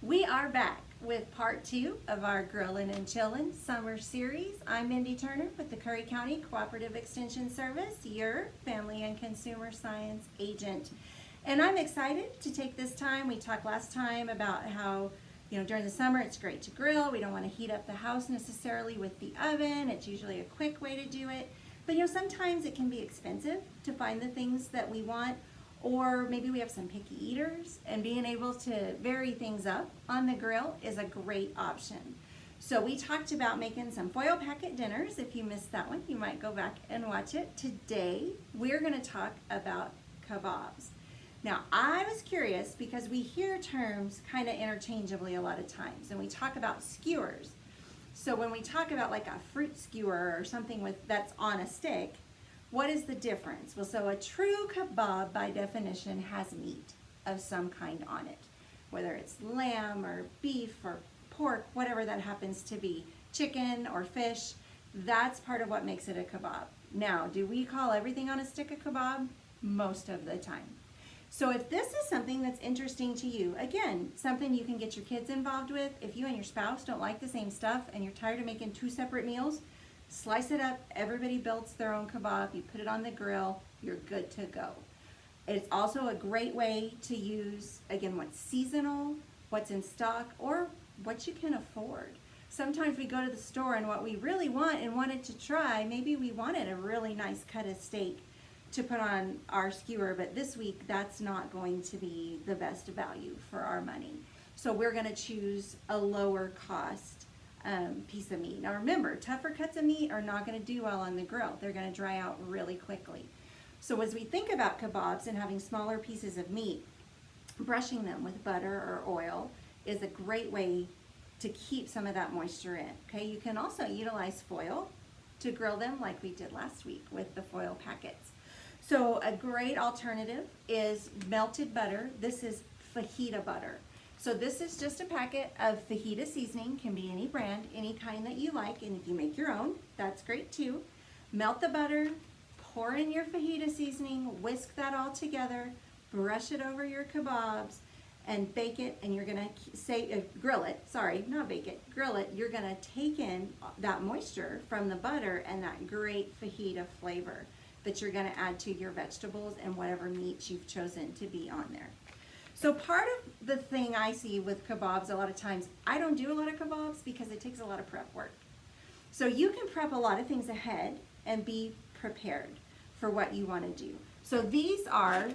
We are back with part 2 of our Grillin and Chillin summer series. I'm Mindy Turner with the Curry County Cooperative Extension Service, your family and consumer science agent. And I'm excited to take this time. We talked last time about how, during the summer it's great to grill. We don't want to heat up the house necessarily with the oven. It's usually a quick way to do it. But sometimes it can be expensive to find the things that we want. Or maybe we have some picky eaters, and being able to vary things up on the grill is a great option. So we talked about making some foil packet dinners. If you missed that one, you might go back and watch it. Today, we're going to talk about kabobs. Now, I was curious because we hear terms kind of interchangeably a lot of times, and we talk about skewers. So when we talk about like a fruit skewer or something that's on a stick, what is the difference? Well, so a true kabob by definition has meat of some kind on it, whether it's lamb or beef or pork, whatever that happens to be, chicken or fish. That's part of what makes it a kabob. Now, do we call everything on a stick a kabob? Most of the time. So if this is something that's interesting to you, again, something you can get your kids involved with. If you and your spouse don't like the same stuff and you're tired of making 2 separate meals, slice it up. Everybody builds their own kebab. You put it on the grill. You're good to go. It's also a great way to use, again, what's seasonal, what's in stock, or what you can afford. Sometimes we go to the store and what we really want and wanted to try, maybe we wanted a really nice cut of steak to put on our skewer, but this week that's not going to be the best value for our money. So we're going to choose a lower cost piece of meat. Now remember, tougher cuts of meat are not going to do well on the grill. They're going to dry out really quickly. So as we think about kebabs and having smaller pieces of meat, brushing them with butter or oil is a great way to keep some of that moisture in. Okay, you can also utilize foil to grill them like we did last week with the foil packets. So a great alternative is melted butter. This is Fajita butter. So this is just a packet of fajita seasoning, can be any brand, any kind that you like, and if you make your own, that's great too. Melt the butter, pour in your fajita seasoning, whisk that all together, brush it over your kebabs, and bake it, and you're gonna grill it, sorry, not bake it, grill it. You're gonna take in that moisture from the butter and that great fajita flavor that you're gonna add to your vegetables and whatever meats you've chosen to be on there. So part of the thing I see with kebabs a lot of times, I don't do a lot of kebabs because it takes a lot of prep work. So you can prep a lot of things ahead and be prepared for what you want to do. So these are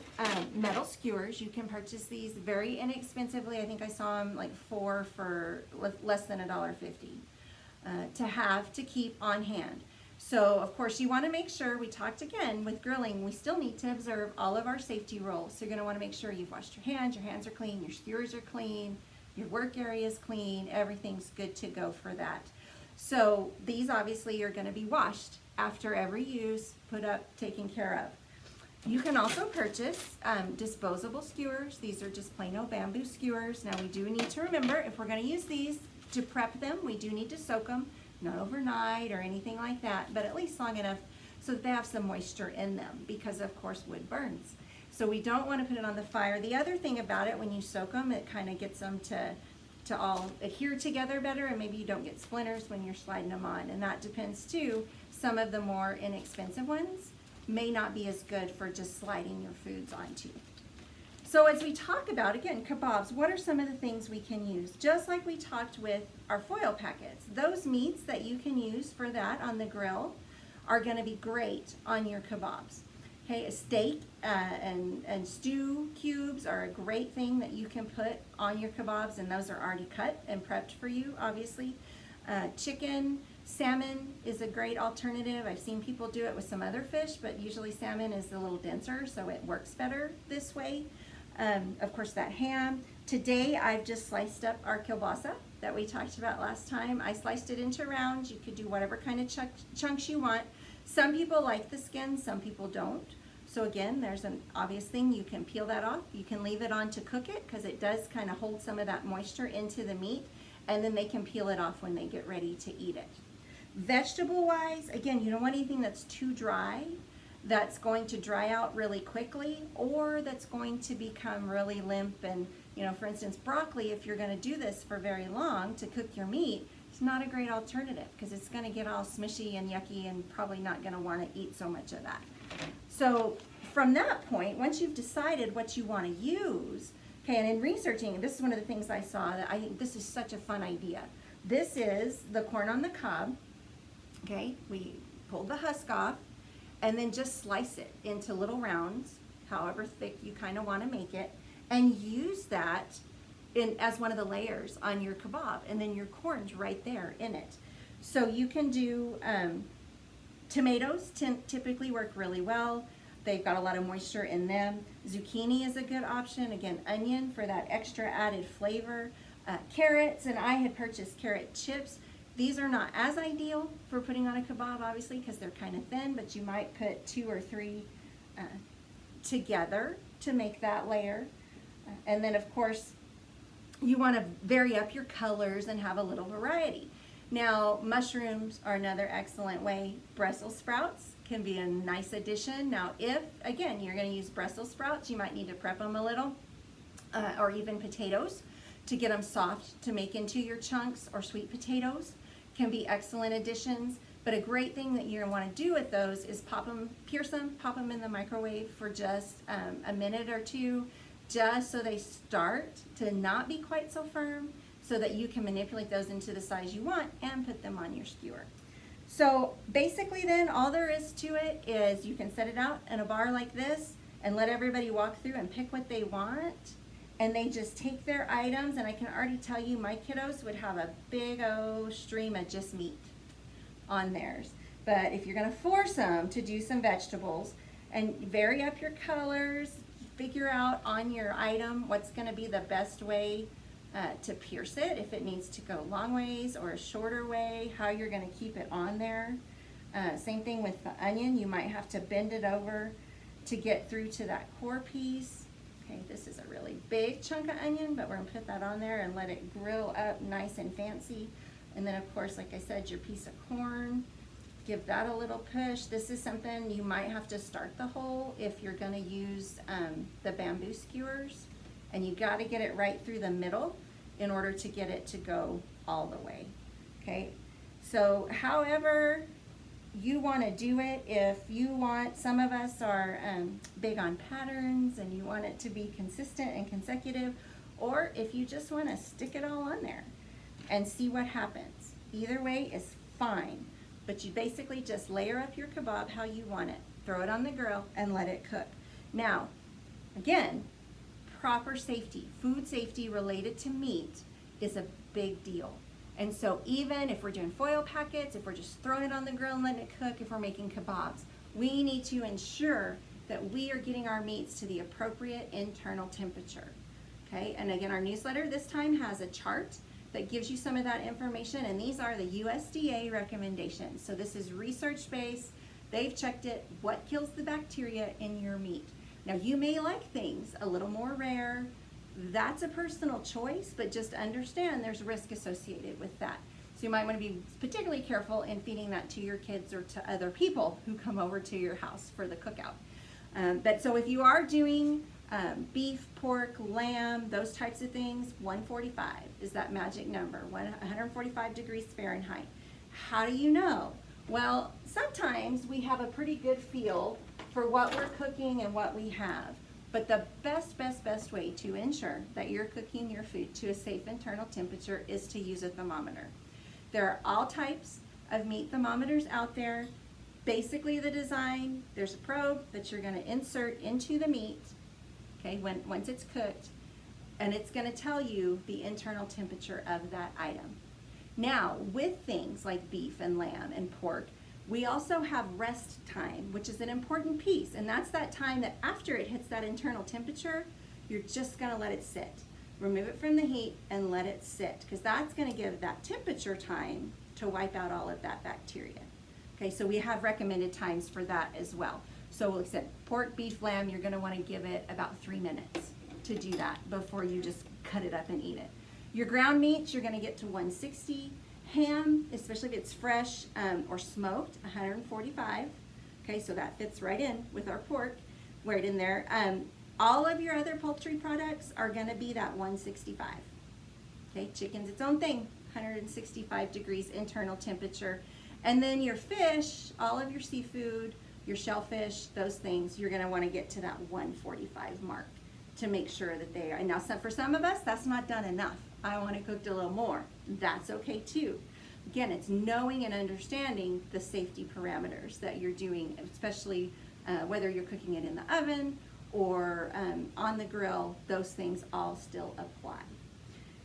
metal skewers. You can purchase these very inexpensively. I think I saw them like 4 for less than $1.50 to have to keep on hand. So of course you want to make sure, we talked again with grilling, we still need to observe all of our safety rules. So you're going to want to make sure you've washed your hands are clean, your skewers are clean, your work area is clean, everything's good to go for that. So these obviously are going to be washed after every use, put up, taken care of. You can also purchase disposable skewers. These are just plain old bamboo skewers. Now we do need to remember, if we're going to use these to prep them, we do need to soak them. Not overnight or anything like that, but at least long enough so that they have some moisture in them, because of course wood burns. So we don't want to put it on the fire. The other thing about it, when you soak them, it kind of gets them to all adhere together better, and maybe you don't get splinters when you're sliding them on. And that depends too. Some of the more inexpensive ones may not be as good for just sliding your foods onto. So as we talk about, again, kebabs, what are some of the things we can use? Just like we talked with our foil packets, those meats that you can use for that on the grill are going to be great on your kebabs. Okay, a steak and stew cubes are a great thing that you can put on your kebabs, and those are already cut and prepped for you, obviously. Chicken, salmon is a great alternative. I've seen people do it with some other fish, but usually salmon is a little denser, so it works better this way. Of course, that ham. Today, I've just sliced up our kielbasa that we talked about last time. I sliced it into rounds. You could do whatever kind of chunks you want. Some people like the skin, some people don't. So again, there's an obvious thing. You can peel that off. You can leave it on to cook it because it does kind of hold some of that moisture into the meat, and then they can peel it off when they get ready to eat it. Vegetable-wise, again, you don't want anything that's too dry, that's going to dry out really quickly, or that's going to become really limp and You know, for instance, broccoli, if you're going to do this for very long to cook your meat, it's not a great alternative because it's going to get all smushy and yucky and probably not going to want to eat so much of that. So from that point, once you've decided what you want to use, okay, and in researching, this is one of the things I saw that I think this is such a fun idea. This is the corn on the cob. Okay, we pulled the husk off and then just slice it into little rounds, however thick you kind of want to make it, and use that as one of the layers on your kebab, and then your corn's right there in it. So you can do tomatoes typically work really well. They've got a lot of moisture in them. Zucchini is a good option. Again, onion for that extra added flavor. Carrots, and I had purchased carrot chips. These are not as ideal for putting on a kebab, obviously, because they're kind of thin, but you might put 2 or 3 together to make that layer. And then, of course, you want to vary up your colors and have a little variety. Now, mushrooms are another excellent way. Brussels sprouts can be a nice addition. Now, if, again, you're going to use Brussels sprouts, you might need to prep them a little, or even potatoes to get them soft to make into your chunks, or sweet potatoes can be excellent additions. But a great thing that you're going to want to do with those is pierce them, pop them in the microwave for just a minute or 2, just so they start to not be quite so firm, so that you can manipulate those into the size you want and put them on your skewer. So basically then, all there is to it is you can set it out in a bar like this and let everybody walk through and pick what they want. And they just take their items, and I can already tell you my kiddos would have a big old stream of just meat on theirs. But if you're gonna force them to do some vegetables and vary up your colors, figure out on your item what's gonna be the best way to pierce it, if it needs to go long ways or a shorter way, how you're gonna keep it on there. Same thing with the onion, you might have to bend it over to get through to that core piece. Okay, this is a really big chunk of onion, but we're gonna put that on there and let it grill up nice and fancy. And then, of course, like I said, your piece of corn, give that a little push. This is something you might have to start the hole if you're gonna use the bamboo skewers, and you gotta get it right through the middle in order to get it to go all the way, okay? So however you want to do it, if you want, some of us are big on patterns and you want it to be consistent and consecutive, or if you just want to stick it all on there and see what happens. Either way is fine, but you basically just layer up your kebab how you want it, throw it on the grill and let it cook. Now, again, proper safety, food safety related to meat is a big deal. And so even if we're doing foil packets, if we're just throwing it on the grill and letting it cook, if we're making kebabs, we need to ensure that we are getting our meats to the appropriate internal temperature. Okay, and again, our newsletter this time has a chart that gives you some of that information, and these are the USDA recommendations. So this is research-based. They've checked it, what kills the bacteria in your meat. Now, you may like things a little more rare. That's a personal choice, but just understand there's risk associated with that. So you might want to be particularly careful in feeding that to your kids or to other people who come over to your house for the cookout. But so if you are doing beef, pork, lamb, those types of things, 145 is that magic number, 145 degrees Fahrenheit. How do you know? Well, sometimes we have a pretty good feel for what we're cooking and what we have. But the best way to ensure that you're cooking your food to a safe internal temperature is to use a thermometer. There are all types of meat thermometers out there. Basically the design, there's a probe that you're gonna insert into the meat, okay, once it's cooked, and it's gonna tell you the internal temperature of that item. Now, with things like beef and lamb and pork, we also have rest time, which is an important piece, and that's that time that after it hits that internal temperature, you're just gonna let it sit. Remove it from the heat and let it sit, because that's gonna give that temperature time to wipe out all of that bacteria. Okay, so we have recommended times for that as well. So like I said, pork, beef, lamb, you're gonna wanna give it about 3 minutes to do that before you just cut it up and eat it. Your ground meats, you're gonna get to 160. Ham, especially if it's fresh or smoked, 145. Okay, so that fits right in with our pork, right in there. All of your other poultry products are gonna be that 165. Okay, chicken's its own thing, 165 degrees internal temperature. And then your fish, all of your seafood, your shellfish, those things, you're gonna wanna get to that 145 mark to make sure that they are. And now for some of us, that's not done enough. I want it cooked a little more. That's okay too. Again, it's knowing and understanding the safety parameters that you're doing, especially whether you're cooking it in the oven or on the grill, those things all still apply.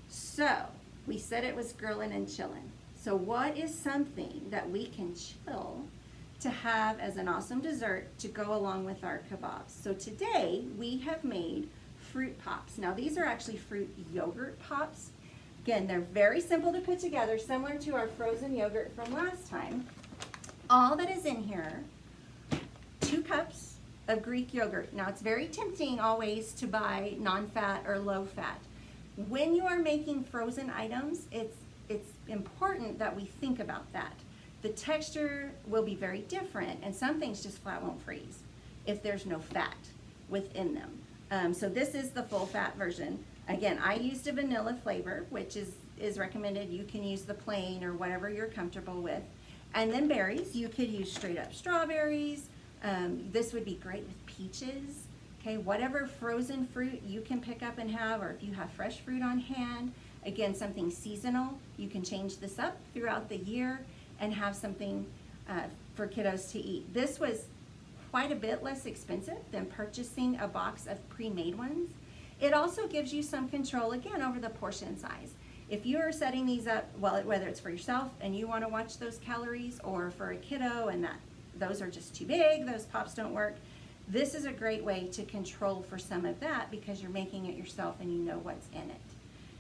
So we said it was grillin' and chillin'. So what is something that we can chill to have as an awesome dessert to go along with our kebabs? So today we have made fruit pops. Now these are actually fruit yogurt pops. Again, they're very simple to put together, similar to our frozen yogurt from last time. All that is in here, 2 cups of Greek yogurt. Now it's very tempting always to buy non-fat or low-fat. When you are making frozen items, it's important that we think about that. The texture will be very different, and some things just flat won't freeze if there's no fat within them. So this is the full fat version. Again, I used a vanilla flavor, which is recommended. You can use the plain or whatever you're comfortable with. And then berries, you could use straight up strawberries. This would be great with peaches. Okay, whatever frozen fruit you can pick up and have, or if you have fresh fruit on hand, again, something seasonal, you can change this up throughout the year and have something for kiddos to eat. This was quite a bit less expensive than purchasing a box of pre-made ones. It also gives you some control, again, over the portion size. If you are setting these up, well, whether it's for yourself and you want to watch those calories, or for a kiddo and those are just too big, those pops don't work, this is a great way to control for some of that because you're making it yourself and you know what's in it.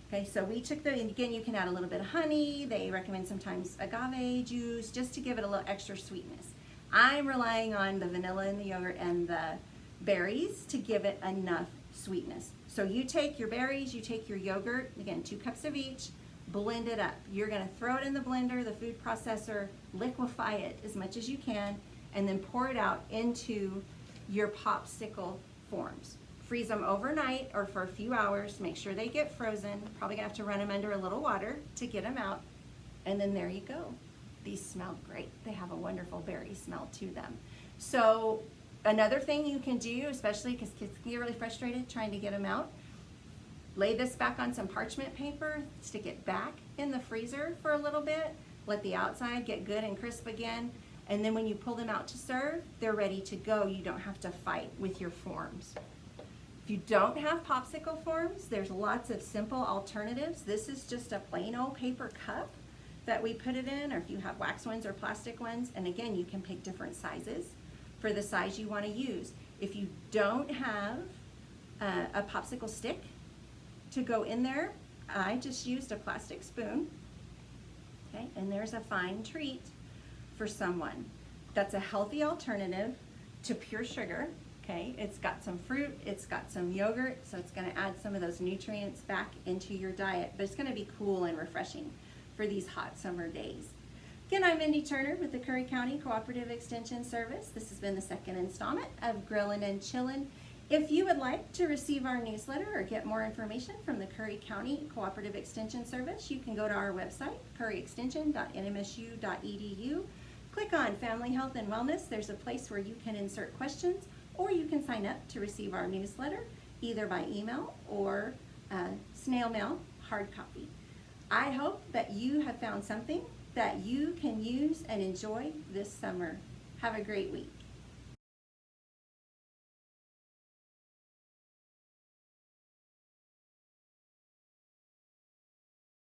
Okay, so we took and again, you can add a little bit of honey. They recommend sometimes agave juice just to give it a little extra sweetness. I'm relying on the vanilla and the yogurt and the berries to give it enough sweetness. So you take your berries, you take your yogurt, again, 2 cups of each, blend it up. You're gonna throw it in the blender, the food processor, liquefy it as much as you can, and then pour it out into your popsicle forms. Freeze them overnight or for a few hours, make sure they get frozen. Probably gonna have to run them under a little water to get them out. And then there you go. These smell great. They have a wonderful berry smell to them. So another thing you can do, especially because kids can get really frustrated trying to get them out, lay this back on some parchment paper, stick it back in the freezer for a little bit, let the outside get good and crisp again, and then when you pull them out to serve, they're ready to go. You don't have to fight with your forms. If you don't have popsicle forms, there's lots of simple alternatives. This is just a plain old paper cup that we put it in, or if you have wax ones or plastic ones, and again, you can pick different sizes for the size you want to use. If you don't have a popsicle stick to go in there, I just used a plastic spoon. Okay, and there's a fine treat for someone. That's a healthy alternative to pure sugar. Okay, it's got some fruit, it's got some yogurt, so it's going to add some of those nutrients back into your diet, but it's going to be cool and refreshing for these hot summer days. Again, I'm Mindy Turner with the Curry County Cooperative Extension Service. This has been the second installment of Grillin and Chillin. If you would like to receive our newsletter or get more information from the Curry County Cooperative Extension Service, you can go to our website, curryextension.nmsu.edu. Click on Family Health and Wellness. There's a place where you can insert questions, or you can sign up to receive our newsletter either by email or snail mail, hard copy. I hope that you have found something that you can use and enjoy this summer. Have a great week.